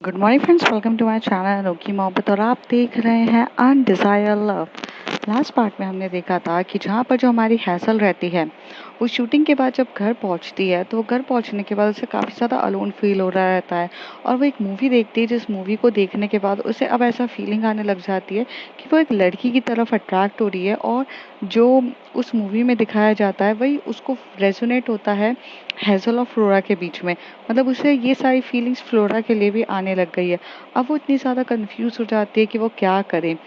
Good morning friends, welcome to my channel अनोखी मोहब्बत और आप देख रहे हैं अनडिजायर्ड लव। लास्ट पार्ट में हमने देखा था कि जहाँ पर जो हमारी हैसल रहती है वो शूटिंग के बाद जब घर पहुँचती है तो वो घर पहुँचने के बाद उसे काफ़ी ज़्यादा अलोन फील हो रहा रहता है और वो एक मूवी देखती है जिस मूवी को देखने के बाद उसे अब ऐसा फीलिंग आने लग जाती है कि वो एक लड़की की तरफ अट्रैक्ट हो रही है और जो उस मूवी में दिखाया जाता है वही उसको रेजोनेट होता है हेज़ल और फ्लोरा के बीच में। मतलब उसे ये सारी फीलिंग्स फ्लोरा के लिए भी आने लग गई है। अब वो इतनी ज़्यादा कंफ्यूज हो जाती है कि वो क्या करे।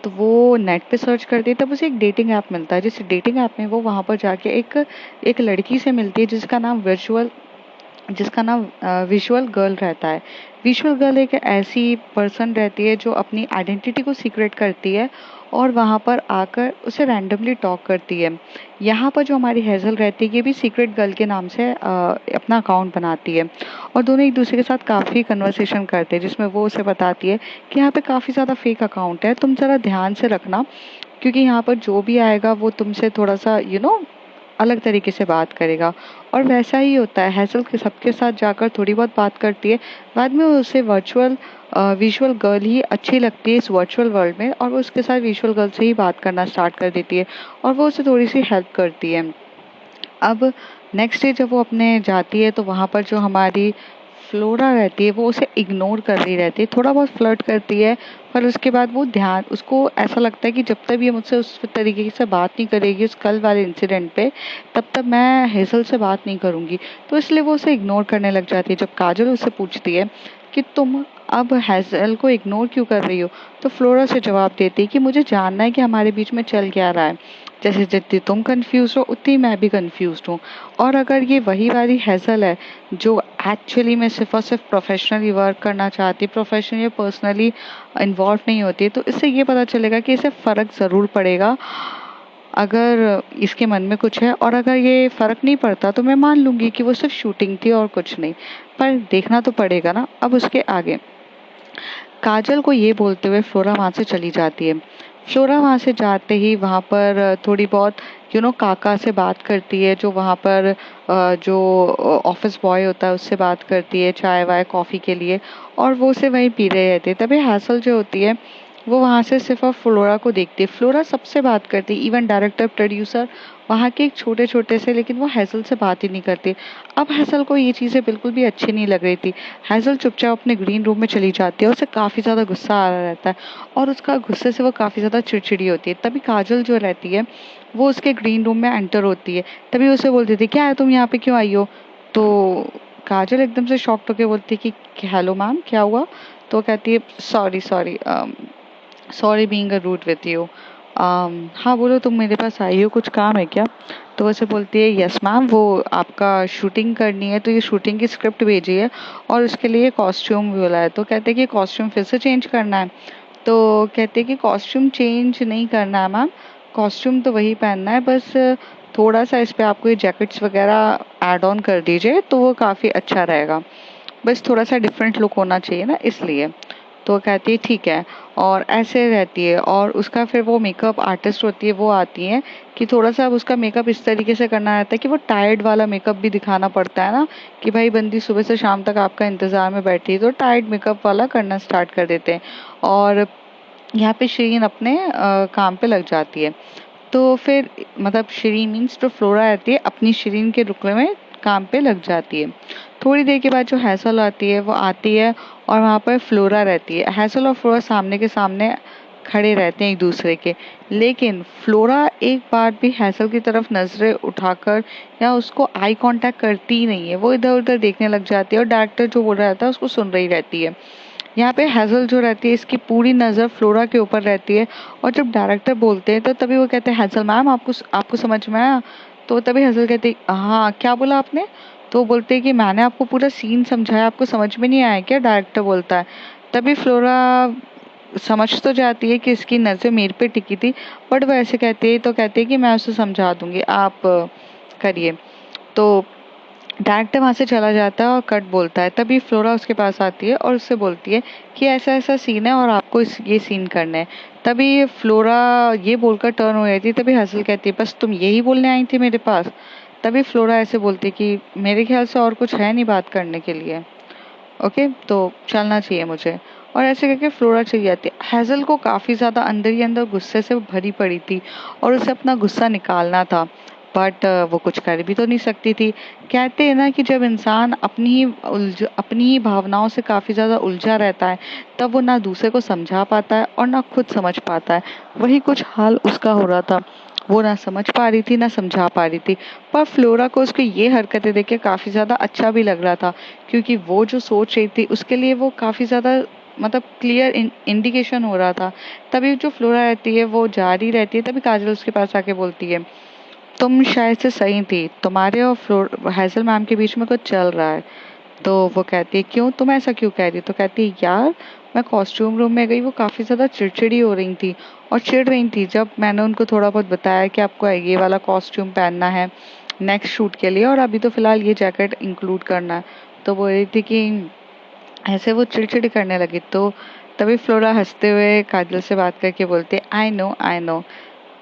तो वो नेट पे सर्च करती है, तब उसे एक डेटिंग ऐप मिलता है। जिस डेटिंग ऐप में वो वहाँ पर जाके एक एक लड़की से मिलती है जिसका नाम विजुअल गर्ल रहता है। विजुअल गर्ल एक ऐसी पर्सन रहती है जो अपनी आइडेंटिटी को सीक्रेट करती है और वहाँ पर आकर उसे रैंडमली टॉक करती है। यहाँ पर जो हमारी हेज़ल रहती है ये भी सीक्रेट गर्ल के नाम से अपना अकाउंट बनाती है और दोनों एक दूसरे के साथ काफ़ी कन्वर्सेशन करते हैं, जिसमें वो उसे बताती है कि यहाँ पे काफ़ी ज़्यादा फेक अकाउंट है, तुम ज़रा ध्यान से रखना, क्योंकि यहाँ पर जो भी आएगा वो तुमसे थोड़ा सा अलग तरीके से बात करेगा। और वैसा ही होता है, हैसल के सबके साथ जाकर थोड़ी बहुत बात करती है। बाद में उसे विजुअल गर्ल ही अच्छी लगती है इस वर्चुअल वर्ल्ड में और वो उसके साथ विजुअल गर्ल से ही बात करना स्टार्ट कर देती है और वो उसे थोड़ी सी हेल्प करती है। अब नेक्स्ट डे जब वो अपने जाती है तो वहाँ पर जो हमारी फ्लोरा रहती है वो उसे इग्नोर कर रही रहती है, थोड़ा बहुत फ्लर्ट करती है, पर उसके बाद वो ध्यान उसको ऐसा लगता है कि जब तक ये मुझसे उस तरीके से बात नहीं करेगी उस कल वाले इंसिडेंट पे, तब तक मैं हेज़ल से बात नहीं करूँगी। तो इसलिए वो उसे इग्नोर करने लग जाती है। जब काजल उससे पूछती है कि तुम अब हेज़ल को इग्नोर क्यों कर रही हो, तो फ्लोरा से जवाब देती है कि मुझे जानना है कि हमारे बीच में चल क्या रहा है। जैसे जितनी तुम कंफ्यूज हो उतनी मैं भी कंफ्यूज हूँ। और अगर ये वही वाली हेज़ल है जो एक्चुअली में सिर्फ और सिर्फ प्रोफेशनली वर्क करना चाहती, प्रोफेशनली या पर्सनली इन्वॉल्व नहीं होती, तो इससे ये पता चलेगा कि इसे फ़र्क ज़रूर पड़ेगा अगर इसके मन में कुछ है। और अगर ये फ़र्क नहीं पड़ता तो मैं मान लूँगी कि वो सिर्फ शूटिंग थी और कुछ नहीं। पर देखना तो पड़ेगा ना। अब उसके आगे काजल को ये बोलते हुए फ्लोरा वहाँ से चली जाती है। फ्लोरा वहाँ से जाते ही वहाँ पर थोड़ी बहुत काका से बात करती है, जो वहाँ पर जो ऑफिस बॉय होता है उससे बात करती है चाय वाय कॉफ़ी के लिए, और वो उसे वहीं पी रहे रहते हैं। तभी हैसल जो होती है वो वहाँ से सिर्फ और फ्लोरा को देखती है। फ्लोरा सबसे बात करती है, इवन डायरेक्टर प्रोड्यूसर वहाँ के एक छोटे छोटे से, लेकिन वो हैसल से बात ही नहीं करती। अब हैसल को ये चीज़ें बिल्कुल भी अच्छी नहीं लग रही थी। हैzel चुपचाप अपने ग्रीन रूम में चली जाती है। उसे काफ़ी ज़्यादा गुस्सा आ रहा रहता है और उसका गुस्से से वो काफ़ी ज़्यादा चिड़चिड़ी होती है। तभी काजल जो रहती है वो उसके ग्रीन रूम में एंटर होती है। तभी उसे बोलती थी, क्या है तुम यहाँ पे क्यों आई हो? तो काजल एकदम से शॉक्ड होकर बोलती है कि हेलो मैम, क्या हुआ? तो कहती है sorry sorry sorry being a rude with you. हाँ बोलो, तुम मेरे पास आई हो, कुछ काम है क्या? तो वैसे बोलती है यस मैम, वो आपका शूटिंग करनी है तो ये शूटिंग की स्क्रिप्ट भेजी है और उसके लिए कॉस्ट्यूम भी बोला है। तो कहते हैं कि कॉस्ट्यूम फिर से चेंज करना है। तो कहते हैं कि कॉस्ट्यूम चेंज नहीं करना है मैम, कॉस्ट्यूम तो वही पहनना है, बस थोड़ा सा इस पे आपको ये जैकेट्स वगैरह ऐड ऑन कर दीजिए तो वो काफ़ी अच्छा रहेगा। बस थोड़ा सा डिफरेंट लुक होना चाहिए ना, इसलिए। तो कहती है ठीक है, और ऐसे रहती है। और उसका फिर वो मेकअप आर्टिस्ट होती है, वो आती है कि थोड़ा सा अब उसका मेकअप इस तरीके से करना रहता है कि वो टायर्ड वाला मेकअप भी दिखाना पड़ता है ना, कि भाई बंदी सुबह से शाम तक आपका इंतजार में बैठी है, तो टायर्ड मेकअप वाला करना स्टार्ट कर देते हैं। और यहाँ पे शिरीन अपने काम पे लग जाती है। तो फिर मतलब शिरीन मीन्स जो फ्लोरा रहती है अपनी शिरीन के रुकने में काम पे लग जाती है। थोड़ी देर के बाद जो हैसल आती है वो आती है और वहाँ पर फ्लोरा रहती है। हैसल और फ्लोरा सामने के सामने खड़े रहते हैं एक दूसरे के, लेकिन फ्लोरा एक बार भी हैसल की तरफ नजरें उठाकर या उसको आई कांटेक्ट करती ही नहीं है। वो इधर उधर देखने लग जाती है और डायरेक्टर जो बोल रहा था उसको सुन रही रहती है। यहाँ पे हैzel जो रहती है इसकी पूरी नज़र फ्लोरा के ऊपर रहती है और जब डायरेक्टर बोलते हैं तो तभी वो कहते हैं हैzel मैम, आपको आपको समझ में आया? तो तभी हैzel कहती है हाँ, क्या बोला आपने? तो वो बोलते हैं कि मैंने आपको पूरा सीन समझाया, आपको समझ में नहीं आया क्या? डायरेक्टर बोलता है। तभी फ्लोरा समझ तो जाती है कि इसकी नज़र मेरे पे टिकी थी, बट वो ऐसे कहती है, तो कहती है कि मैं उसे समझा दूंगी, आप करिए। तो डायरेक्टर वहाँ से चला जाता है और कट बोलता है। तभी फ्लोरा उसके पास आती है और उससे बोलती है कि ऐसा ऐसा सीन है और आपको ये सीन करना है। तभी फ्लोरा ये बोलकर टर्न हो जाती है। तभी हसल कहती है बस तुम यही बोलने आई थी मेरे पास? तभी फ्लोरा ऐसे बोलती है कि मेरे ख्याल से और कुछ है नहीं बात करने के लिए। ओके, तो चलना चाहिए मुझे। और ऐसे करके फ्लोरा चली जाती है। हैज़ल को काफ़ी ज़्यादा अंदर ही अंदर गुस्से से भरी पड़ी थी और उसे अपना गुस्सा निकालना था, बट वो कुछ कर भी तो नहीं सकती थी। कहते हैं ना कि जब इंसान अपनी ही भावनाओं से काफ़ी ज़्यादा उलझा रहता है, तब वो ना दूसरे को समझा पाता है और ना खुद समझ पाता है। वही कुछ हाल उसका हो रहा था। वो ना समझ पा रही थी ना समझा पा रही थी। पर फ्लोरा को उसकी ये हरकतें देख के काफ़ी ज़्यादा अच्छा भी लग रहा था, क्योंकि वो जो सोच रही थी उसके लिए वो काफ़ी ज़्यादा मतलब क्लियर इंडिकेशन हो रहा था। तभी जो फ्लोरा रहती है वो जा रही रहती है, तभी काजल उसके पास आके बोलती है, तुम शायद से सही थी, तुम्हारे और हैजल मैम के बीच में कुछ चल रहा है। तो वो कहती है, क्यों, तुम ऐसा क्यों कह रही हो? तो कहती है, यार मैं कॉस्ट्यूम रूम में गई, वो काफ़ी ज़्यादा चिड़चिड़ी हो रही थी और चिढ़ रही थी जब मैंने उनको थोड़ा बहुत बताया कि आपको ये वाला कॉस्ट्यूम पहनना है नेक्स्ट शूट के लिए, और अभी तो फिलहाल ये जैकेट इंक्लूड करना है। तो बोल रही थी कि ऐसे वो चिड़चिड़ी करने लगी। तो तभी फ्लोरा हंसते हुए काजल से बात करके बोलते, I know I know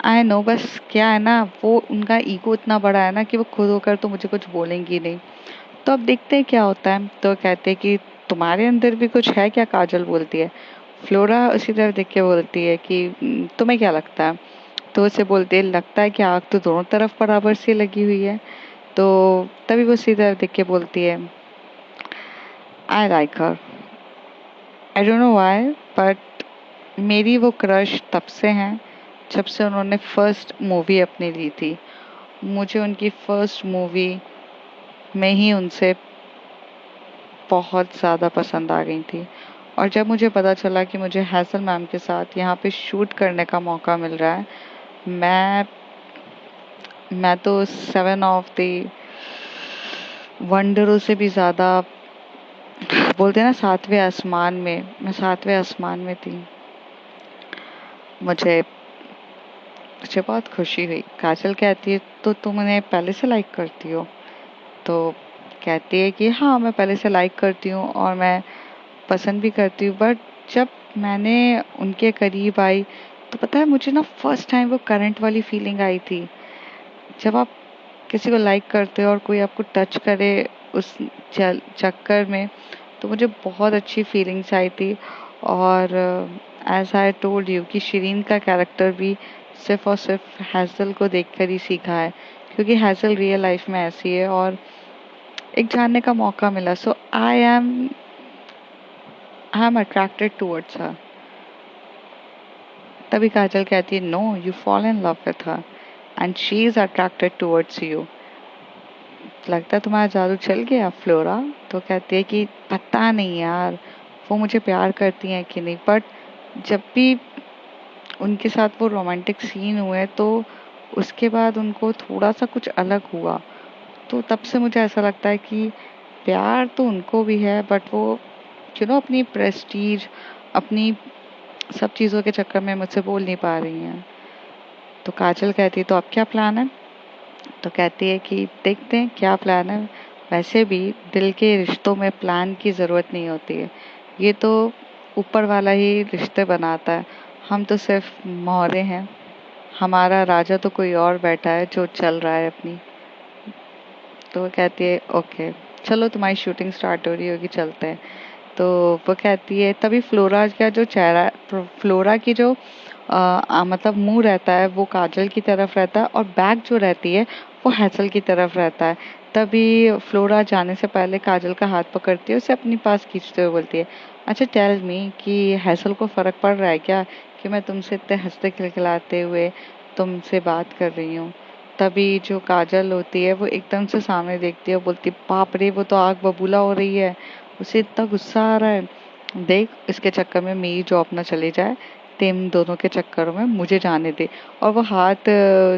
I know, बस क्या है ना, वो उनका ईगो इतना बड़ा है ना कि वो खुद होकर तो मुझे कुछ बोलेंगी नहीं। तो अब देखते हैं क्या होता है। तो कहते हैं कि तुम्हारे अंदर भी कुछ है क्या? काजल बोलती है। फ्लोरा उसी तरफ देख के बोलती है कि तुम्हें क्या लगता है?" तो उसे बोलते है, लगता है कि आग तो दोनों तरफ बराबर से लगी हुई है। तो तभी वो उसी तरफ देख के बोलती है, आई like her, I don't know why, but मेरी वो क्रश तब से है जब से उन्होंने फर्स्ट मूवी अपनी ली थी। मुझे उनकी फर्स्ट मूवी में ही उनसे बहुत ज़्यादा पसंद आ गई थी। और जब मुझे पता चला कि मुझे हैसल मैम के साथ यहाँ पे शूट करने का मौका मिल रहा है, मैं मैं तो सेवन ऑफ द वंडरों से भी ज़्यादा, बोलते हैं ना सातवें आसमान में, मैं सातवें आसमान में थी। मुझे मुझे बहुत खुशी हुई। काजल कहती है, तो तुम उन्हें पहले से लाइक करती हो? तो कहती है कि हाँ, मैं पहले से लाइक करती हूँ और मैं पसंद भी करती हूँ, बट जब मैंने उनके करीब आई तो पता है मुझे ना फर्स्ट टाइम वो करंट वाली फीलिंग आई थी। जब आप किसी को लाइक करते हो और कोई आपको टच करे उस चक्कर में, तो मुझे बहुत अच्छी फीलिंग्स आई थी। और एज आई टोल्ड यू कि शिरीन का कैरेक्टर भी सिर्फ और सिर्फ हैज़ल को देखकर ही सीखा है, क्योंकि हैज़ल रियल लाइफ में ऐसी है और एक जानने का मौका मिला। So I am attracted towards her. तभी काजल कहती है, no, you fall in love with her and she is attracted towards you. लगता है तुम्हारा जादू चल गया, फ्लोरा। तो कहती है कि पता नहीं यार, वो मुझे प्यार करती हैं कि नहीं, बट जब भी उनके साथ वो रोमांटिक सीन हुए तो उसके बाद उनको थोड़ा सा कुछ अलग हुआ। तो तब से मुझे ऐसा लगता है कि प्यार तो उनको भी है, बट वो अपनी प्रेस्टीज, अपनी सब चीज़ों के चक्कर में मुझसे बोल नहीं पा रही हैं। तो काजल कहती है, तो अब क्या प्लान है? तो कहती है कि देखते हैं क्या प्लान है। वैसे भी दिल के रिश्तों में प्लान की ज़रूरत नहीं होती है, ये तो ऊपर वाला ही रिश्ते बनाता है। हम तो सिर्फ मोहरे हैं, हमारा राजा तो कोई और बैठा है जो चल रहा है अपनी। तो वो कहती है, ओके, चलो तुम्हारी शूटिंग स्टार्ट हो रही होगी, चलते हैं। तो वो कहती है, तभी फ्लोरा का जो चेहरा, फ्लोरा की जो मतलब मुंह रहता है वो काजल की तरफ रहता है और बैक जो रहती है वो हैसल की तरफ रहता है। तभी फ्लोरा जाने से पहले काजल का हाथ पकड़ती है, उसे अपने पास खींचते हुए बोलती है, अच्छा टेल मी कि हैसल को फ़र्क पड़ रहा है क्या कि मैं तुमसे इतने हंसते खिलखिलाते हुए तुमसे बात कर रही हूँ? तभी जो काजल होती है वो एकदम से सामने देखती है और बोलती है, बाप रे, वो तो आग बबूला हो रही है, उसे इतना गुस्सा आ रहा है। देख, इसके चक्कर में मेरी जॉब ना चली जाए, तेम दोनों के चक्करों में मुझे जाने दे। और वो हाथ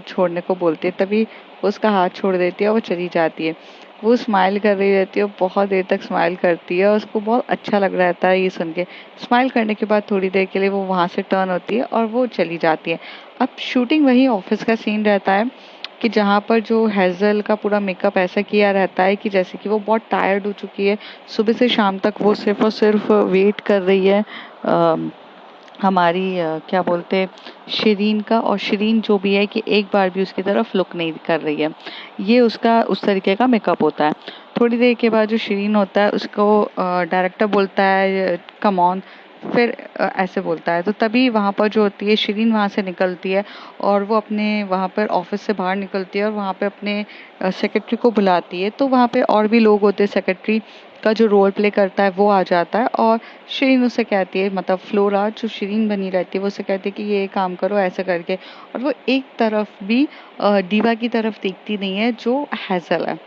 छोड़ने को बोलती है, तभी वो उसका हाथ छोड़ देती है और वो चली जाती है। वो स्माइल कर रही रहती है और बहुत देर तक स्माइल करती है और उसको बहुत अच्छा लग रहता है ये सुन के। स्माइल करने के बाद थोड़ी देर के लिए वो वहाँ से टर्न होती है और वो चली जाती है। अब शूटिंग वही ऑफिस का सीन रहता है कि जहाँ पर जो हेज़ल का पूरा मेकअप ऐसा किया रहता है कि जैसे कि वो बहुत टायर्ड हो चुकी है, सुबह से शाम तक वो सिर्फ और सिर्फ वेट कर रही है हमारी क्या बोलते हैं, शिरीन का। और शिरीन जो भी है कि एक बार भी उसकी तरफ लुक नहीं कर रही है, ये उसका उस तरीके का मेकअप होता है। थोड़ी देर के बाद जो शिरीन होता है उसको डायरेक्टर बोलता है कम ऑन, फिर ऐसे बोलता है। तो तभी वहाँ पर जो होती है शिरीन वहाँ से निकलती है और वो अपने वहाँ पर ऑफिस से बाहर निकलती है और वहाँ पे अपने सेक्रेटरी को बुलाती है। तो वहाँ पे और भी लोग होते हैं, सेक्रेटरी का जो रोल प्ले करता है वो आ जाता है और शिरीन उसे कहती है, मतलब फ्लोरा जो शिरीन बनी रहती है वो उसे कहती है कि ये काम करो ऐसे करके। और वो एक तरफ भी दीवा की तरफ देखती नहीं है जो हैजल है।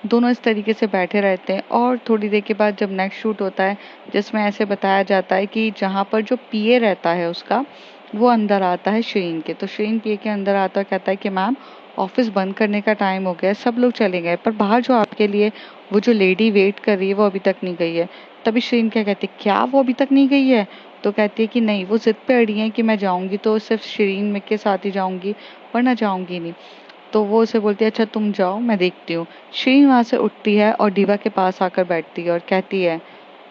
दोनों इस तरीके से बैठे रहते हैं और थोड़ी देर के बाद जब नेक्स्ट शूट होता है जिसमें ऐसे बताया जाता है कि जहाँ पर जो पीए रहता है उसका, वो अंदर आता है शिरीन के। तो शिरीन पीए के अंदर आता है, कहता है कि मैम ऑफिस बंद करने का टाइम हो गया है, सब लोग चले गए, पर बाहर जो आपके लिए वो जो लेडी वेट कर रही है वो अभी तक नहीं गई है। तभी शिरीन क्या कहती है, क्या वो अभी तक नहीं गई है? तो कहती है कि नहीं, वो जिद पे अड़ी है कि मैं जाऊंगी तो सिर्फ शिरीन में के साथ ही जाऊंगी, वरना जाऊंगी नहीं। तो वो उसे बोलती है अच्छा तुम जाओ मैं देखती हूँ। शिरीन वहाँ से उठती है और दीवा के पास आकर बैठती है और कहती है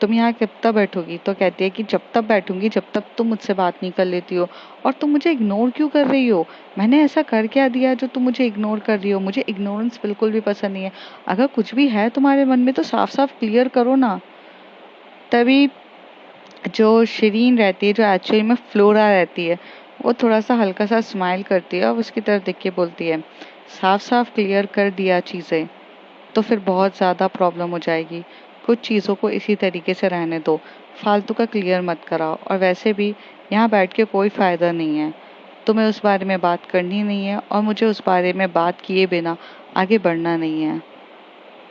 तुम यहाँ कब तक बैठोगी? तो कहती है कि जब तक बैठूंगी जब तक तुम मुझसे बात नहीं कर लेती हो। और तुम मुझे इग्नोर क्यों कर रही हो? मैंने ऐसा कर क्या दिया जो तुम मुझे इग्नोर कर रही हो? मुझे इग्नोरेंस बिल्कुल भी पसंद नहीं है। अगर कुछ भी है तुम्हारे मन में तो साफ साफ क्लियर करो ना। तभी जो शिरीन रहती है, जो एक्चुअली में फ्लोरा रहती है, वो थोड़ा सा हल्का सा स्माइल करती है और उसकी तरफ देख के बोलती है साफ साफ क्लियर कर दिया चीज़ें तो फिर बहुत ज़्यादा प्रॉब्लम हो जाएगी। कुछ चीज़ों को इसी तरीके से रहने दो, फालतू का क्लियर मत कराओ। और वैसे भी यहाँ बैठ के कोई फ़ायदा नहीं है, तुम्हें उस बारे में बात करनी नहीं है और मुझे उस बारे में बात किए बिना आगे बढ़ना नहीं है।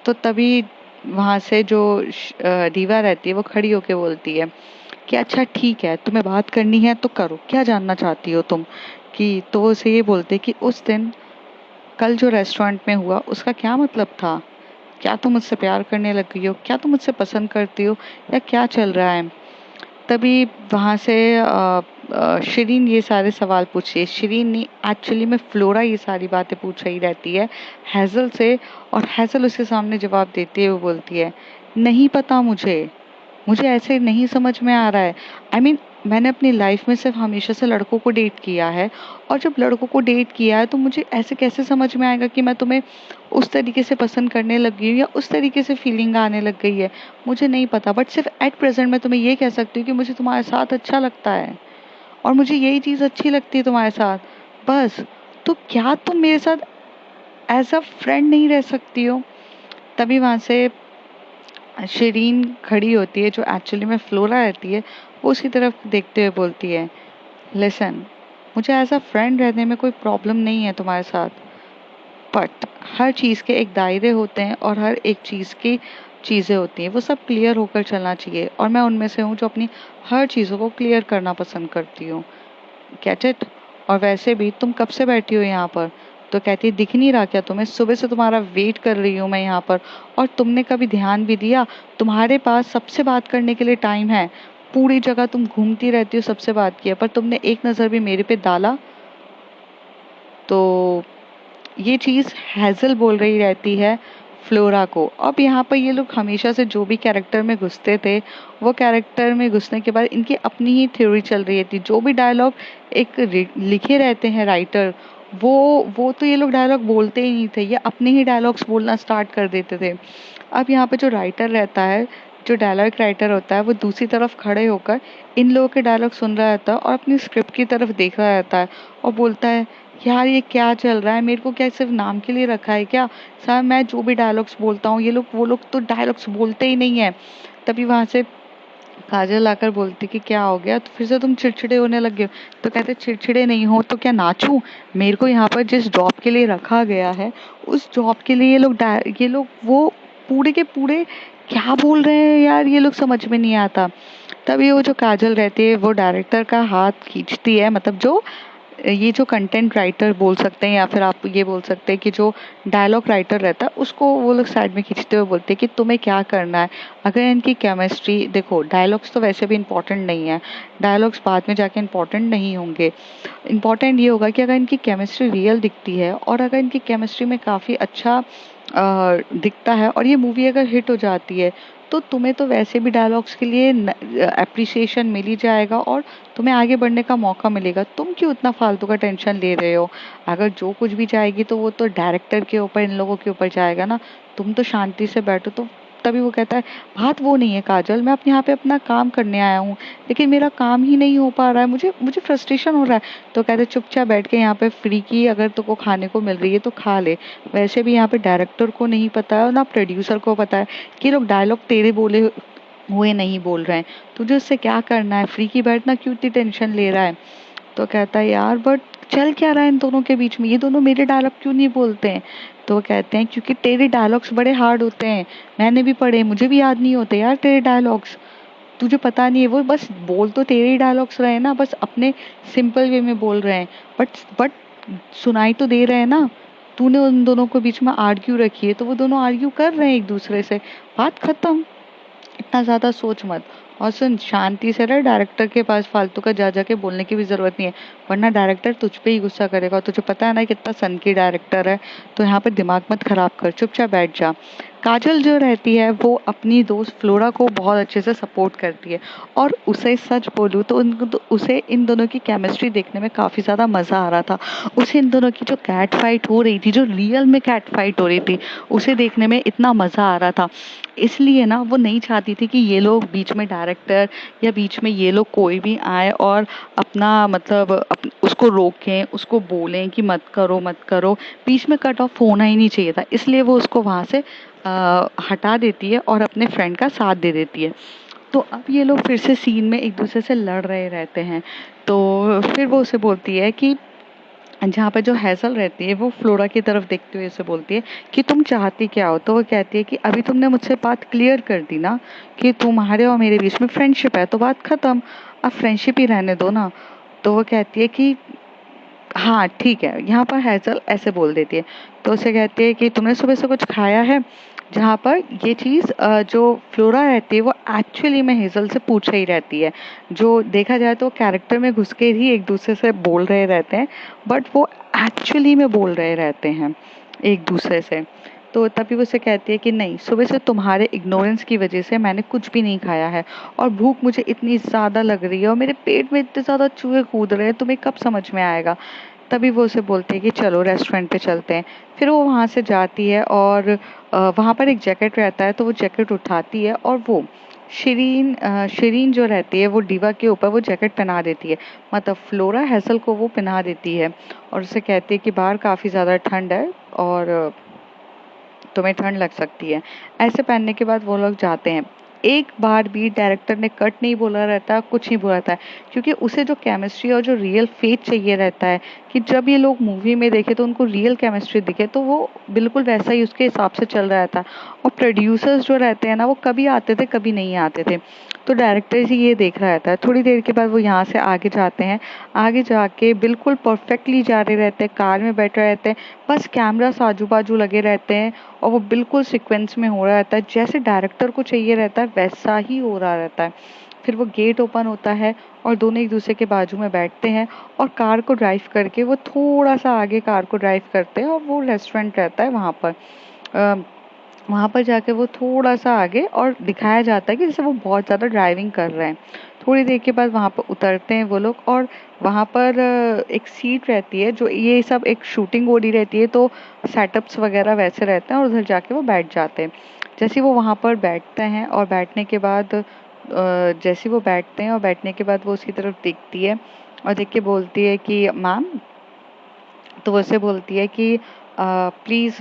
तो तभी वहाँ से जो दीवा रहती है वो खड़ी होके बोलती है कि अच्छा ठीक है, तुम्हें बात करनी है तो करो, क्या जानना चाहती हो तुम? कि तो वो उसे ये बोलते कि उस दिन कल जो रेस्टोरेंट में हुआ उसका क्या मतलब था? क्या तुम मुझसे प्यार करने लग गई हो? क्या तुम मुझसे पसंद करती हो या क्या चल रहा है? तभी वहाँ से शिरीन ये सारे सवाल पूछी। शिरीन नहीं, एक्चुअली में फ्लोरा ये सारी बातें पूछ रही रहती है हैजल से और हैजल उसके सामने जवाब देती है। वो बोलती है नहीं पता मुझे, मुझे ऐसे नहीं समझ में आ रहा है। मैंने अपनी लाइफ में सिर्फ हमेशा से लड़कों को डेट किया है और जब लड़कों को डेट किया है तो मुझे ऐसे कैसे समझ में आएगा कि मैं तुम्हें उस तरीके से पसंद करने लग गई हूँ या उस तरीके से फीलिंग आने लग गई है, मुझे नहीं पता। बट सिर्फ एट प्रेजेंट मैं तुम्हें ये कह सकती हूँ कि मुझे तुम्हारे साथ अच्छा लगता है और मुझे यही चीज़ अच्छी लगती है तुम्हारे साथ, बस। तो क्या तुम मेरे साथ एज अ फ्रेंड नहीं रह सकती हो? तभी वहाँ से शिरीन खड़ी होती है, जो एक्चुअली में फ्लोरा रहती है, वो उसकी तरफ देखते हुए बोलती है लिसन, मुझे एज अ फ्रेंड रहने में कोई प्रॉब्लम नहीं है तुम्हारे साथ, बट हर चीज़ के एक दायरे होते हैं और हर एक चीज़ की चीज़ें होती हैं, वो सब क्लियर होकर चलना चाहिए और मैं उनमें से हूँ जो अपनी हर चीज़ों को क्लियर करना पसंद करती हूँ। Get it? और वैसे भी तुम कब से बैठी हो यहाँ पर? तो कहती है दिख नहीं रहा क्या तुम्हें? सुबह से तुम्हारा वेट कर रही हूँ मैं यहाँ पर और तुमने कभी ध्यान भी दिया? तुम्हारे पास सबसे बात करने के लिए टाइम है, पूरी जगह तुम घूमती रहती हो सबसे बात किया, पर तुमने एक नज़र भी मेरे पे डाला? तो ये चीज़ हैज़ल बोल रही रहती है फ्लोरा को। अब यहाँ पर ये लोग हमेशा से जो भी कैरेक्टर में घुसते थे, वो कैरेक्टर में घुसने के बाद इनकी अपनी ही थ्योरी चल रही थी। जो भी डायलॉग एक लिखे रहते हैं राइटर, वो तो ये लोग डायलॉग बोलते ही नहीं थे, ये अपने ही डायलॉग्स बोलना स्टार्ट कर देते थे। अब यहाँ पे जो राइटर रहता है, जो डायलॉग राइटर होता है, वो दूसरी तरफ खड़े होकर इन लोगों के डायलॉग सुन रहा रहता है और अपनी स्क्रिप्ट की तरफ देख रहा रहता है और बोलता है यार ये क्या चल रहा है? मेरे को क्या सिर्फ नाम के लिए रखा है क्या? सर मैं जो भी डायलॉग्स बोलता हूँ, ये लोग वो लोग तो डायलॉग्स बोलते ही नहीं है। तभी वहाँ से काजल आकर बोलती कि क्या हो गया? तो फिर से तुम चिड़चिड़े होने लग गए? तो कहते चिड़चिड़े नहीं हो तो क्या नाचूं? मेरे को यहाँ पर जिस जॉब के लिए रखा गया है उस जॉब के लिए ये लोग वो पूरे के पूरे क्या बोल रहे हैं यार, ये लोग समझ में नहीं आता। तभी वो जो काजल रहती है वो डायरेक्टर का हाथ खींचती है, मतलब जो ये जो कंटेंट राइटर बोल सकते हैं या फिर आप ये बोल सकते हैं कि जो डायलॉग राइटर रहता है उसको वो लोग साइड में खींचते हुए बोलते हैं कि तुम्हें क्या करना है। अगर इनकी केमिस्ट्री देखो, डायलॉग्स तो वैसे भी इम्पोर्टेंट नहीं है, डायलॉग्स बाद में जाके इम्पोर्टेंट नहीं होंगे। इम्पोर्टेंट ये होगा कि अगर इनकी केमिस्ट्री रियल दिखती है और अगर इनकी केमिस्ट्री में काफ़ी अच्छा दिखता है और ये मूवी अगर हिट हो जाती है तो तुम्हें तो वैसे भी डायलॉग्स के लिए अप्रिसिएशन मिल ही जाएगा और तुम्हें आगे बढ़ने का मौका मिलेगा। तुम क्यों इतना फालतू का टेंशन ले रहे हो? अगर जो कुछ भी जाएगी तो वो तो डायरेक्टर के ऊपर, इन लोगों के ऊपर जाएगा ना। तुम तो शांति से बैठो। तो तभी वो कहता है, बात वो नहीं है काजल, मैं अपने यहाँ पे अपना काम करने आया हूँ, लेकिन मेरा काम ही नहीं हो पा रहा है, मुझे मुझे फ्रस्ट्रेशन हो रहा है। तो कहते चुपचाप बैठ के यहाँ पे फ्री की अगर तुमको खाने को मिल रही है तो खा ले। वैसे भी यहाँ पे डायरेक्टर को नहीं पता है और ना प्रोड्यूसर को पता है कि लोग डायलॉग तेरे बोले हुए नहीं बोल रहे हैं। तुझे उससे क्या करना है? फ्री की बैठना, क्यों इतनी टेंशन ले रहा है? तो कहता है, यार बट चल क्या रहा है इन दोनों के बीच में? ये दोनों मेरे डायलॉग क्यों नहीं बोलते हैं? तो वो कहते हैं, क्योंकि तेरे डायलॉग्स बड़े हार्ड होते हैं, मैंने भी पढ़े, मुझे भी याद नहीं होते यार तेरे डायलॉग्स। तुझे पता नहीं है, वो बस बोल तो तेरे ही डायलॉग्स रहे हैं ना, बस अपने सिंपल वे में बोल रहे हैं, बट सुनाई तो दे रहे हैं ना। तूने उन दोनों को बीच में आर्ग्यू रखी है, तो वो दोनों आर्ग्यू कर रहे हैं एक दूसरे से, बात खत्म। इतना ज्यादा सोच मत। और सुन, शांति से रह, डायरेक्टर के पास फालतू का जा जाके बोलने की भी जरूरत नहीं है, वरना डायरेक्टर तुझ पे ही गुस्सा करेगा। तुझे पता है ना कितना सन की डायरेक्टर है, तो यहाँ पर दिमाग मत खराब कर, चुपचाप बैठ जा। काजल जो रहती है वो अपनी दोस्त फ्लोरा को बहुत अच्छे से सपोर्ट करती है, और उसे सच बोलूँ तो उसे इन दोनों की केमिस्ट्री देखने में काफी ज्यादा मजा आ रहा था। उसे इन दोनों की जो कैट फाइट हो रही थी, जो रियल में कैट फाइट हो रही थी, उसे देखने में इतना मजा आ रहा था। इसलिए ना वो नहीं चाहती थी कि ये लोग बीच में, डायरेक्टर या बीच में ये लोग कोई भी आए और अपना मतलब उसको रोकें, उसको बोलें कि मत करो मत करो। बीच में कट ऑफ होना ही नहीं चाहिए था, इसलिए वो उसको वहां से हटा देती है और अपने फ्रेंड का साथ दे देती है। तो अब ये लोग फिर से सीन में एक दूसरे से लड़ रहे रहते हैं। तो फिर वो उसे बोलती है कि, जहाँ पे जो हैसल रहती है वो फ्लोरा की तरफ देखते हुए उसे बोलती है कि तुम चाहती क्या हो? तो वो कहती है कि अभी तुमने मुझसे बात क्लियर कर दी ना कि तुम्हारे और मेरे बीच में फ्रेंडशिप है, तो बात खत्म, अब फ्रेंडशिप ही रहने दो ना। तो वो कहती है कि हाँ ठीक है। यहाँ पर हैzel ऐसे बोल देती है, तो उसे कहती है कि तुमने सुबह से कुछ खाया है? जहाँ पर ये चीज़ जो फ्लोरा रहती है वो एक्चुअली में हेजल से पूछ रही रहती है। जो देखा जाए तो कैरेक्टर में घुस के ही एक दूसरे से बोल रहे रहते हैं, बट वो एक्चुअली में बोल रहे रहते हैं एक दूसरे से। तो तभी वो उसे कहती है कि नहीं, सुबह से तुम्हारे इग्नोरेंस की वजह से मैंने कुछ भी नहीं खाया है, और भूख मुझे इतनी ज़्यादा लग रही है और मेरे पेट में इतने ज़्यादा चूहे कूद रहे हैं, तुम्हें कब समझ में आएगा? तभी वो उसे बोलती है कि चलो रेस्टोरेंट पे चलते हैं। फिर वो वहाँ से जाती है और वहाँ पर एक जैकेट रहता है, तो वो जैकेट उठाती है और वो शिरीन जो रहती है वो डीवा के ऊपर वो जैकेट पहना देती है, मतलब फ्लोरा हैसल को वो पहना देती है, और उसे कहती है कि बाहर काफ़ी ज़्यादा ठंड है और तुम्हें ठंड लग सकती है। ऐसे पहनने के बाद वो लोग जाते हैं। एक बार भी डायरेक्टर ने कट नहीं बोला रहता, कुछ नहीं बोला रहता है, क्योंकि उसे जो केमिस्ट्री और जो रियल फेथ चाहिए रहता है कि जब ये लोग मूवी में देखे तो उनको रियल केमिस्ट्री दिखे, तो वो बिल्कुल वैसा ही उसके हिसाब से चल रहा था। और प्रोड्यूसर्स जो रहते हैं ना, वो कभी आते थे कभी नहीं आते थे, तो डायरेक्टर जी ये देख रहा था। थोड़ी देर के बाद वो यहाँ से आगे जाते हैं, आगे जाके बिल्कुल परफेक्टली जा रहे रहते हैं, कार में बैठे रहते हैं, बस कैमरास आजू बाजू लगे रहते हैं और वो बिल्कुल सीक्वेंस में हो रहा रहता है, जैसे डायरेक्टर को चाहिए रहता है वैसा ही हो रहा रहता है। फिर वो गेट ओपन होता है और दोनों एक दूसरे के बाजू में बैठते हैं, और कार को ड्राइव करके वो थोड़ा सा आगे कार को ड्राइव करते हैं, और वो रेस्टोरेंट रहता है वहाँ पर। वहाँ पर जाके वो थोड़ा सा आगे और दिखाया जाता है कि जैसे वो बहुत ज़्यादा ड्राइविंग कर रहे हैं। थोड़ी देर के बाद वहाँ पर उतरते हैं वो लोग, और वहाँ पर एक सीट रहती है, जो ये सब एक शूटिंग हो रही रहती है, तो सेटअप्स वगैरह वैसे रहते हैं, और उधर जाके वो बैठ जाते हैं। जैसे वो वहाँ पर बैठते हैं और बैठने के बाद जैसे वो बैठते हैं और बैठने के बाद वो उसकी तरफ देखती है और देख के बोलती है कि मैम, तो वो उसे बोलती है कि please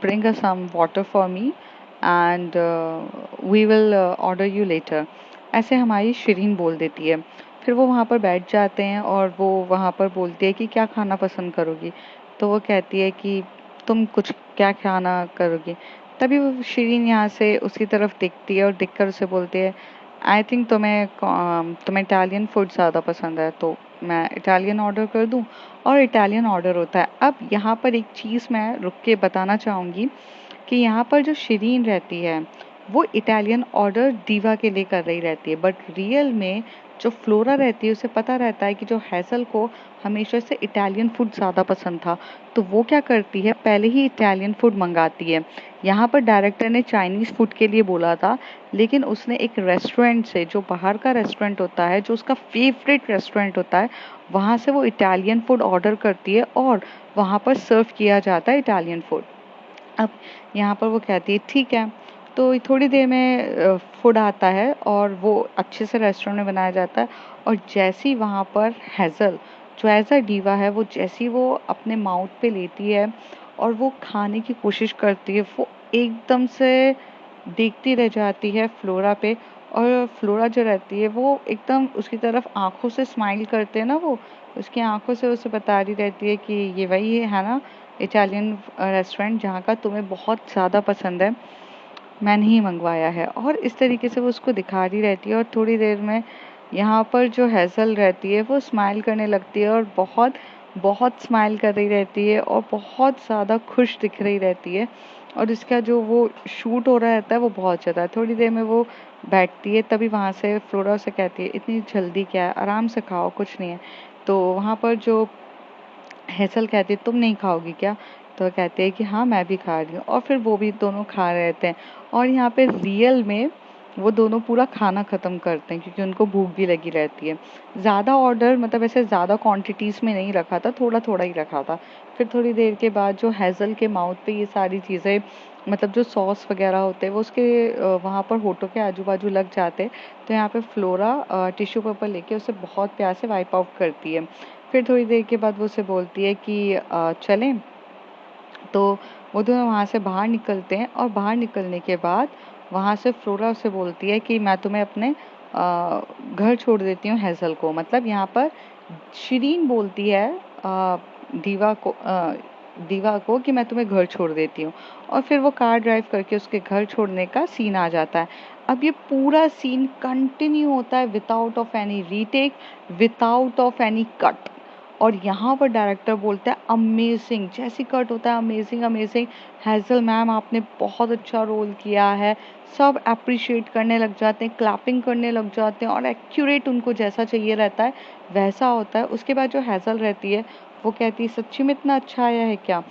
bring some water for me and we will order you later, ऐसे हमारी शिरीन बोल देती है। फिर वो वहाँ पर बैठ जाते हैं और वो वहाँ पर बोलती है कि क्या खाना पसंद करोगी? तो वो कहती है कि तुम कुछ क्या खाना करोगी? तभी वो शिरीन यहाँ से उसकी तरफ देखती है और देखकर उसे बोलती है, आई थिंक तुम्हें इटालियन फूड ज़्यादा पसंद है, तो मैं इटालियन ऑर्डर कर दूं। और इटालियन ऑर्डर होता है। अब यहाँ पर एक चीज़ मैं रुक के बताना चाहूँगी कि यहाँ पर जो शिरीन रहती है वो इटालियन ऑर्डर दीवा के लिए कर रही रहती है, बट रियल में जो फ्लोरा रहती है उसे पता रहता है कि जो हैसल को हमेशा से इटालियन फूड ज़्यादा पसंद था, तो वो क्या करती है, पहले ही इटालियन फूड मंगाती है। यहाँ पर डायरेक्टर ने चाइनीज़ फूड के लिए बोला था, लेकिन उसने एक रेस्टोरेंट से, जो बाहर का रेस्टोरेंट होता है, जो उसका फेवरेट रेस्टोरेंट होता है, वहाँ से वो इटालियन फूड ऑर्डर करती है और वहाँ पर सर्व किया जाता है इटालियन फूड। अब यहाँ पर वो कहती है ठीक है, तो थोड़ी देर में फूड आता है और वो अच्छे से रेस्टोरेंट में बनाया जाता है। और जैसी वहाँ पर हैज़ल, जो एज अ डीवा है, वो जैसी वो अपने माउथ पे लेती है और वो खाने की कोशिश करती है, वो एकदम से देखती रह जाती है फ्लोरा पे। और फ्लोरा जो रहती है वो एकदम उसकी तरफ आंखों से स्माइल करते हैं ना, वो उसकी आंखों से उसे बता रही रहती है कि ये वही है ना इटालियन रेस्टोरेंट जहाँ का तुम्हें बहुत ज़्यादा पसंद है, मैंने ही मंगवाया है। और इस तरीके से वो उसको दिखा रही रहती है। और थोड़ी देर में यहाँ पर जो हैज़ल रहती है वो स्माइल करने लगती है और बहुत बहुत स्माइल कर रही रहती है और बहुत ज़्यादा खुश दिख रही रहती है। और इसका जो वो शूट हो रहा रहता है वो बहुत ज़्यादा है। थोड़ी देर में वो बैठती है, तभी वहाँ से फ्लोरा से कहती है इतनी जल्दी क्या है, आराम से खाओ, कुछ नहीं है। तो वहाँ पर जो हैसल कहती है तुम नहीं खाओगी क्या, तो कहते हैं कि हाँ मैं भी खा रही हूँ। और फिर वो भी दोनों खा रहे थे। और यहाँ पे रियल में वो दोनों पूरा खाना ख़त्म करते हैं क्योंकि उनको भूख भी लगी रहती है। ज़्यादा ऑर्डर मतलब ऐसे ज़्यादा क्वांटिटीज़ में नहीं रखा था, थोड़ा थोड़ा ही रखा था। फिर थोड़ी देर के बाद जो हैज़ल के माउथ पे ये सारी चीज़ें, मतलब जो सॉस वगैरह होते हैं वो उसके वहाँ पर होठों के आजू बाजू लग जाते। तो यहाँ पे फ्लोरा टिश्यू पेपर लेके उसे बहुत प्यार से वाइप आउट करती है। फिर थोड़ी देर के बाद वो उसे बोलती है कि चलें। तो वो दोनों वहाँ से बाहर निकलते हैं और बाहर निकलने के बाद वहाँ से फ्लोरा उसे बोलती है कि मैं तुम्हें अपने घर छोड़ देती हूँ हैज़ल को। मतलब यहाँ पर शिरीन बोलती है दीवा को दीवा को कि मैं तुम्हें घर छोड़ देती हूँ। और फिर वो कार ड्राइव करके उसके घर छोड़ने का सीन आ जाता है। अब ये पूरा सीन कंटिन्यू होता है without of any retake, without of any cut. और यहाँ पर डायरेक्टर बोलता है अमेजिंग, जैसी कट होता है अमेजिंग अमेजिंग, हैज़ल मैम आपने बहुत अच्छा रोल किया है। सब अप्रिशिएट करने लग जाते हैं, क्लैपिंग करने लग जाते हैं और एक्यूरेट उनको जैसा चाहिए रहता है वैसा होता है। उसके बाद जो हैज़ल रहती है वो कहती है सच्ची में इतना अच्छा आया है क्या,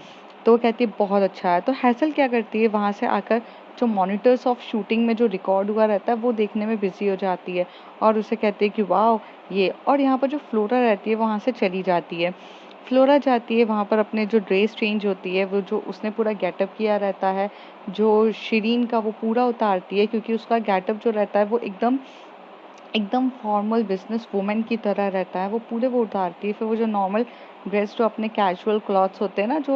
तो वो कहती है बहुत अच्छा है। तो हैज़ल क्या करती है, वहाँ से आकर जो मॉनिटर्स ऑफ शूटिंग में जो रिकॉर्ड हुआ रहता है वो देखने में बिजी हो जाती है और उसे कहती है कि वाह ये। और यहाँ पर जो फ्लोरा रहती है वहाँ से चली जाती है। फ्लोरा जाती है वहाँ पर, अपने जो ड्रेस चेंज होती है, वो जो उसने पूरा गेटअप किया रहता है, जो शिरीन का वो पूरा उतारती है क्योंकि उसका गेटअप जो रहता है वो एकदम एकदम फॉर्मल बिजनेस वुमेन की तरह रहता है। वो पूरे वो उतारती है। फिर वो जो नॉर्मल ड्रेस, जो अपने कैजुअल क्लॉथ्स होते हैं ना, जो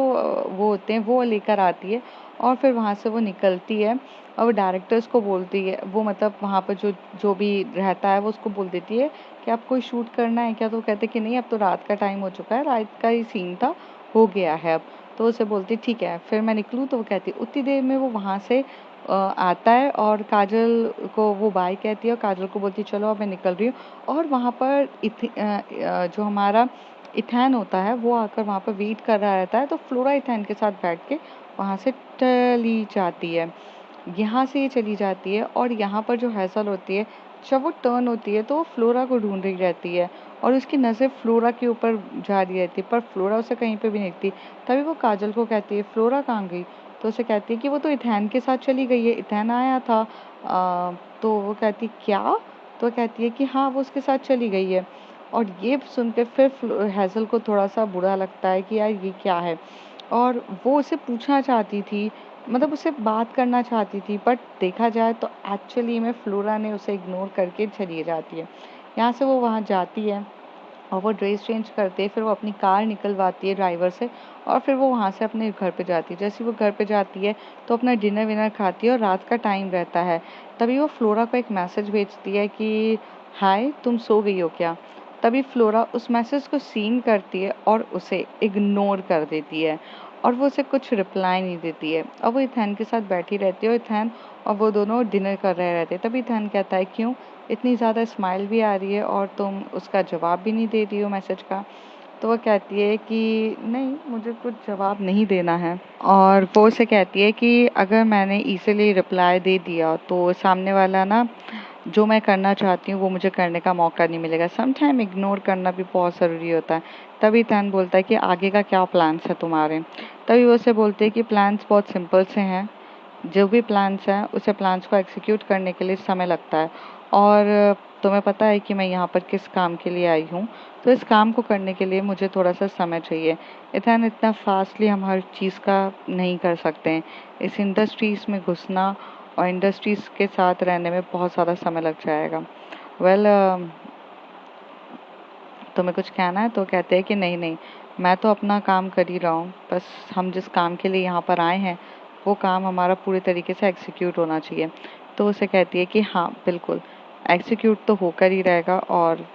वो होते हैं, वो लेकर आती है। और फिर वहाँ से वो निकलती है और वो डायरेक्टर्स को बोलती है, वो मतलब वहाँ पर जो जो भी रहता है वो उसको बोल देती है कि आप कोई शूट करना है क्या, तो वो कहते कि नहीं अब तो रात का टाइम हो चुका है, रात का ही सीन था, हो गया है अब। तो उसे बोलती ठीक है फिर मैं निकलूँ, तो वो कहती उतनी देर में वो वहाँ से आता है और काजल को वो बाय कहती है और काजल को बोलती है चलो अब मैं निकल रही हूँ। और वहाँ पर जो हमारा इथैन होता है वो आकर वहाँ पर वेट कर रहा रहता है। तो फ्लोरा इथैन के साथ बैठ के वहाँ से चली जाती है, यहाँ से ये चली जाती है। और यहाँ पर जो हैसल होती है, जब वो टर्न होती है तो वो फ्लोरा को ढूंढ रही रहती है और उसकी नज़र फ्लोरा के ऊपर जा रही रहती है, पर फ्लोरा उसे कहीं पे भी नहीं दिखती। तभी वो काजल को कहती है फ्लोरा कहाँ गई, तो उसे कहती है कि वो तो इथैन के साथ चली गई है, इथैन आया था। तो वो कहती क्या, तो कहती है कि हाँ वो उसके साथ चली गई है। और ये सुन के फिर हैज़ल को थोड़ा सा बुरा लगता है कि यार ये क्या है। और वो उसे पूछना चाहती थी, मतलब उससे बात करना चाहती थी, बट देखा जाए तो एक्चुअली में फ्लोरा ने उसे इग्नोर करके चली जाती है। यहाँ से वो वहाँ जाती है और वो ड्रेस चेंज करते, फिर वो अपनी कार निकलवाती है ड्राइवर से और फिर वो वहाँ से अपने घर पे जाती है। जैसे वो घर पे जाती है तो अपना डिनर विनर खाती है और रात का टाइम रहता है। तभी वो फ्लोरा को एक मैसेज भेजती है कि हाय तुम सो गई हो क्या। तभी फ्लोरा उस मैसेज को सीन करती है और उसे इग्नोर कर देती है और वो उसे कुछ रिप्लाई नहीं देती है। और वो इथैन के साथ बैठी रहती है और इथैन और वो दोनों डिनर कर रहे रहते हैं। तभी इथैन कहता है क्यों इतनी ज़्यादा स्माइल भी आ रही है और तुम उसका जवाब भी नहीं दे रही हो मैसेज का। तो वो कहती है कि नहीं, मुझे कुछ जवाब नहीं देना है। और वो उसे कहती है कि अगर मैंने इजीली रिप्लाई दे दिया तो सामने वाला ना, जो मैं करना चाहती हूँ वो मुझे करने का मौका नहीं मिलेगा। सम टाइम इग्नोर करना भी बहुत ज़रूरी होता है। तभी तैन बोलता है कि आगे का क्या प्लान्स है तुम्हारे। तभी वो उसे बोलते हैं कि प्लान्स बहुत सिंपल से हैं, जो भी प्लान्स हैं उसे प्लान्स को एग्जीक्यूट करने के लिए समय लगता है। और तुम्हें पता है कि मैं यहाँ पर किस काम के लिए आई हूँ, तो इस काम को करने के लिए मुझे थोड़ा सा समय चाहिए। इतना फास्टली हम हर चीज़ का नहीं कर सकते हैं। इस इंडस्ट्रीज़ में घुसना और इंडस्ट्रीज़ के साथ रहने में बहुत ज़्यादा समय लग जाएगा। वेल, तुम्हें कुछ कहना है? तो कहते हैं कि नहीं नहीं, मैं तो अपना काम कर ही रहा हूँ, बस हम जिस काम के लिए यहाँ पर आए हैं वो काम हमारा पूरे तरीके से एग्जीक्यूट होना चाहिए। तो उसे कहती है कि हाँ बिल्कुल, एग्जीक्यूट तो होकर ही रहेगा और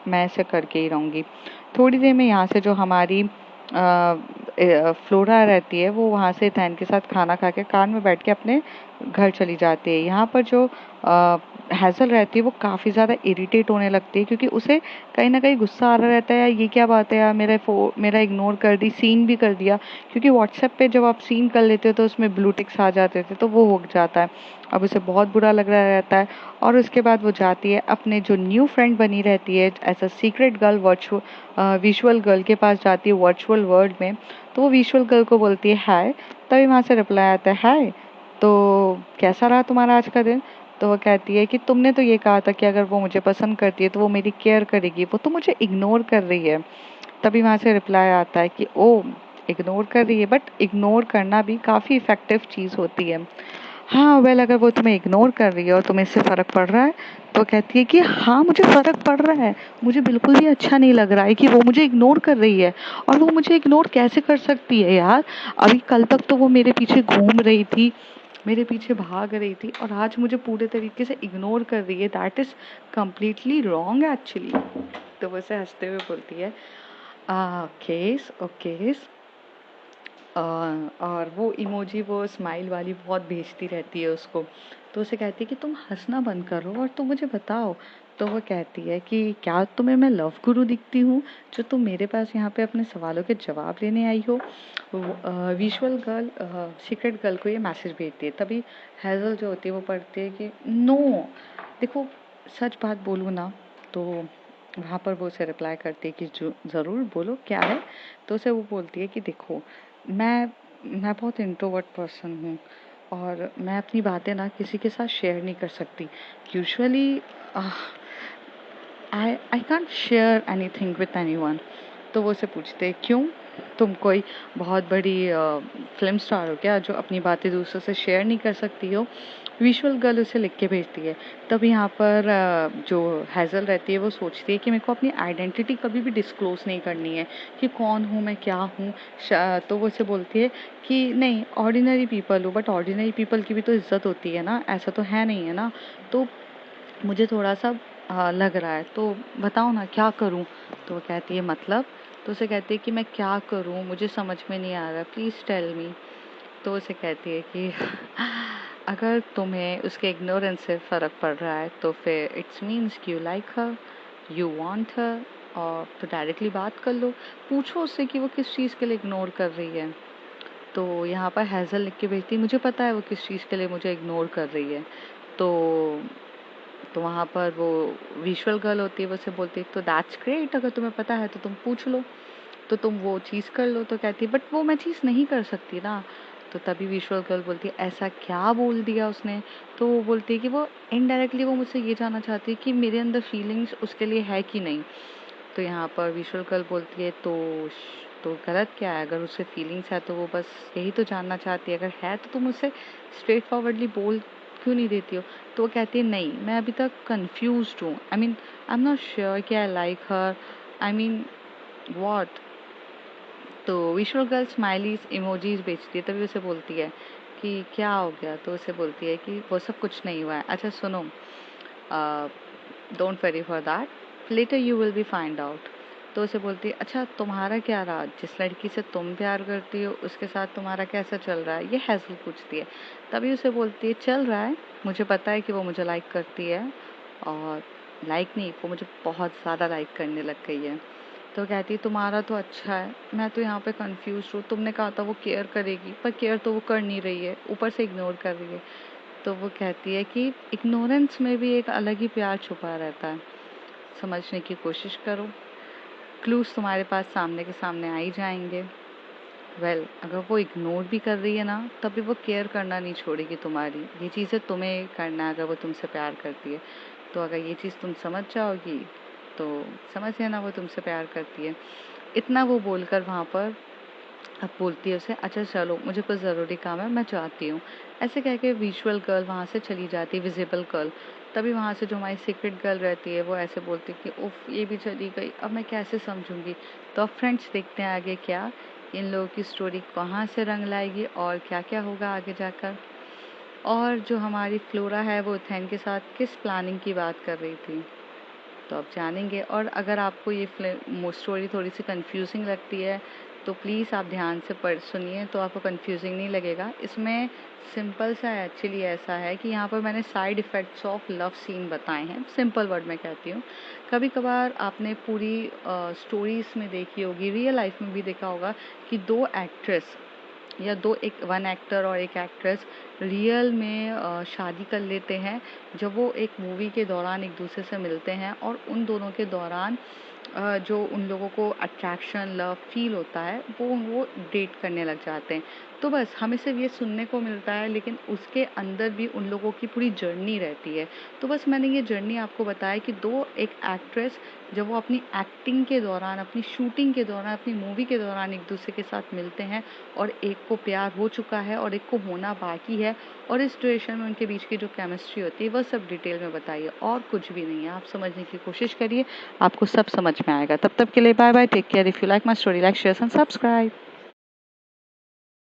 मैं इसे करके ही रहूँगी। थोड़ी देर में यहाँ से जो हमारी फ्लोरा रहती है वो वहाँ से थैन के साथ खाना खा के कार में बैठ के अपने घर चली जाती है। यहाँ पर जो हैज़ल रहती है वो काफ़ी ज़्यादा इरिटेट होने लगती है, क्योंकि उसे कहीं ना कहीं गुस्सा आ रहा रहता है, यार ये क्या बात है यार, मेरा इग्नोर कर दी, सीन भी कर दिया। क्योंकि व्हाट्सएप पे जब आप सीन कर लेते हो तो उसमें ब्लू टिक्स आ जाते थे, तो वो हो जाता है। अब उसे बहुत बुरा लग रहा रहता है। और उसके बाद वो जाती है अपने जो न्यू फ्रेंड बनी रहती है as a secret girl, visual girl के पास जाती है वर्चुअल वर्ल्ड में। तो वो विजुअल गर्ल को बोलती है हाय। तभी वहाँ से रिप्लाई आता है हाय, तो कैसा रहा तुम्हारा आज का दिन? तो वो कहती है कि तुमने तो ये कहा था कि अगर वो मुझे पसंद करती है तो वो मेरी केयर करेगी, वो तो मुझे इग्नोर कर रही है। तभी वहाँ से रिप्लाई आता है कि ओ, इग्नोर कर रही है, बट इग्नोर करना भी काफ़ी इफ़ेक्टिव चीज़ होती है। हाँ वेल, अगर वो तुम्हें इग्नोर कर रही है और तुम्हें इससे फ़र्क पड़ रहा है, तो कहती है कि हाँ मुझे फ़र्क पड़ रहा है, मुझे बिल्कुल भी अच्छा नहीं लग रहा है कि वो मुझे इग्नोर कर रही है। और वो मुझे इग्नोर कैसे कर सकती है यार? अभी कल तक तो वो मेरे पीछे घूम रही थी, मेरे पीछे भाग रही थी, और आज मुझे पूरे तरीके से इग्नोर कर रही है। That is completely wrong actually. तो वो उसे हंसते हुए बोलती है ओकेस ओकेस। और वो इमोजी, वो स्माइल वाली बहुत भेजती रहती है उसको। तो उसे कहती है कि तुम हंसना बंद करो और तुम मुझे बताओ। तो वो कहती है कि क्या तुम्हें मैं लव गुरु दिखती हूँ जो तुम मेरे पास यहाँ पे अपने सवालों के जवाब लेने आई हो? विजुअल गर्ल सीक्रेट गर्ल को ये मैसेज भेजती है। तभी हैज़ल जो होती है वो पढ़ती है कि नो, देखो सच बात बोलूँ ना, तो वहाँ पर वो उसे रिप्लाई करती है कि जो ज़रूर बोलो क्या है। तो उसे वो बोलती है कि देखो, मैं मैं बहुत इंट्रोवर्ट पर्सन हूँ और मैं अपनी बातें ना किसी के साथ शेयर नहीं कर सकती। Usually I can't share anything with anyone. तो वो उसे पूछते हैं क्यों, तुम कोई बहुत बड़ी फिल्म स्टार हो क्या जो अपनी बातें दूसरों से शेयर नहीं कर सकती हो? विजुअल गर्ल उसे लिख के भेजती है। तब यहाँ पर जो हैज़ल रहती है वो सोचती है कि मेरे को अपनी आइडेंटिटी कभी भी डिस्क्लोज नहीं करनी है कि कौन हूँ मैं, क्या हूँ। तो वो उसे बोलती है कि नहीं, ऑर्डिनरी पीपल हो, बट ऑर्डिनरी पीपल की भी तो इज्जत होती है ना, ऐसा तो है नहीं है ना। तो मुझे थोड़ा सा लग रहा है, तो बताओ ना क्या करूँ? तो वो कहती है मतलब? तो उसे कहती है कि मैं क्या करूँ, मुझे समझ में नहीं आ रहा, प्लीज़ टेल मी। तो उसे कहती है कि अगर तुम्हें उसके इग्नोरेंस से फ़र्क पड़ रहा है तो फिर इट्स मीन्स कि you like her, you want her. और तो डायरेक्टली बात कर लो, पूछो उससे कि वो किस चीज़ के लिए इग्नोर कर रही है। तो यहाँ पर हैज़ल लिख के भेजती, मुझे पता है वो किस चीज़ के लिए मुझे इग्नोर कर रही है। तो वहाँ पर वो विजुअल गर्ल होती है, वो उसे बोलती है तो दैट्स ग्रेट, अगर तुम्हें पता है तो तुम पूछ लो, तो तुम वो चीज़ कर लो। तो कहती है बट वो मैं चीज़ नहीं कर सकती ना। तो तभी विजुअल गर्ल बोलती है ऐसा क्या बोल दिया उसने? तो वो बोलती है कि वो इनडायरेक्टली वो मुझसे ये जानना चाहती है कि मेरे अंदर फीलिंग्स उसके लिए है कि नहीं। तो यहाँ पर विजुअल गर्ल बोलती है तो गलत क्या है? अगर उससे फीलिंग्स है तो वो बस यही तो जानना चाहती है, अगर है तो तुम उससे स्ट्रेट फॉरवर्डली बोल क्यों नहीं देती हो? तो वो कहती है नहीं, मैं अभी तक कंफ्यूज्ड हूँ, I mean I am not sure कि I like her, I mean what. तो विजुअल गर्ल स्माइलीज इमोजीज भेजती है। तभी उसे बोलती है कि क्या हो गया? तो उसे बोलती है कि वो सब कुछ नहीं हुआ है, अच्छा सुनो, don't worry for that, later you will be find out. तो उसे बोलती है अच्छा तुम्हारा क्या रहा, जिस लड़की से तुम प्यार करती हो उसके साथ तुम्हारा कैसा चल रहा है? ये हैज़ल पूछती है। तभी उसे बोलती है चल रहा है, मुझे पता है कि वो मुझे लाइक करती है, और लाइक नहीं, वो मुझे बहुत ज़्यादा लाइक करने लग गई है। तो कहती तुम्हारा तो अच्छा है, मैं तो यहाँ पे कंफ्यूज हूँ, तुमने कहा था वो केयर करेगी पर केयर तो वो कर नहीं रही है, ऊपर से इग्नोर कर रही है। तो वो कहती है कि इग्नोरेंस में भी एक अलग ही प्यार छुपा रहता है, समझने की कोशिश करो, क्लूज तुम्हारे पास सामने के सामने आ ही जाएंगे। अगर वो इग्नोर भी कर रही है ना, तभी वो केयर करना नहीं छोड़ेगी तुम्हारी, ये चीज़ें तुम्हें करना है अगर वो तुमसे प्यार करती है। तो अगर ये चीज़ तुम समझ जाओगी तो समझ लेना वो तुमसे प्यार करती है। इतना वो बोलकर वहाँ पर अब बोलती है उसे, अच्छा चलो मुझे कुछ ज़रूरी काम है, मैं जाती हूँ। ऐसे कह के विजुअल गर्ल वहाँ से चली जाती है, विजिबल गर्ल। तभी वहाँ से जो हमारी सीक्रेट गर्ल रहती है वो ऐसे बोलती है कि उफ ये भी चली गई, अब मैं कैसे समझूंगी। तो अब फ्रेंड्स देखते हैं आगे क्या इन लोगों की स्टोरी कहाँ से रंग लाएगी और क्या क्या होगा आगे जाकर। और जो हमारी फ्लोरा है वो इथेन के साथ किस प्लानिंग की बात कर रही थी, तो आप जानेंगे। और अगर आपको ये स्टोरी थोड़ी सी कंफ्यूजिंग लगती है तो प्लीज़ आप ध्यान से पढ़ सुनिए, तो आपको कंफ्यूजिंग नहीं लगेगा। इसमें सिंपल सा एक्चुअली ऐसा है कि यहाँ पर मैंने side effects of love scene बताए हैं, सिंपल वर्ड में कहती हूँ। कभी कभार आपने पूरी स्टोरीज़ में देखी होगी, रियल लाइफ में भी देखा होगा कि दो एक्ट्रेस या वन एक्टर और एक एक्ट्रेस रियल में शादी कर लेते हैं जब वो एक मूवी के दौरान एक दूसरे से मिलते हैं, और उन दोनों के दौरान जो उन लोगों को अट्रैक्शन लव फील होता है वो डेट करने लग जाते हैं। तो बस हमें सिर्फ ये सुनने को मिलता है, लेकिन उसके अंदर भी उन लोगों की पूरी जर्नी रहती है। तो बस मैंने ये जर्नी आपको बताया कि एक एक्ट्रेस जब वो अपनी एक्टिंग के दौरान, अपनी शूटिंग के दौरान, अपनी मूवी के दौरान एक दूसरे के साथ मिलते हैं, और एक को प्यार हो चुका है और एक को होना बाकी है, और इस ड्यूरेशन में उनके बीच की जो केमिस्ट्री होती है वह सब डिटेल में बताइए, और कुछ भी नहीं है। आप समझने की कोशिश करिए, आपको सब समझ में आएगा। तब तक के लिए bye bye, take care. If you like my story, like share and subscribe.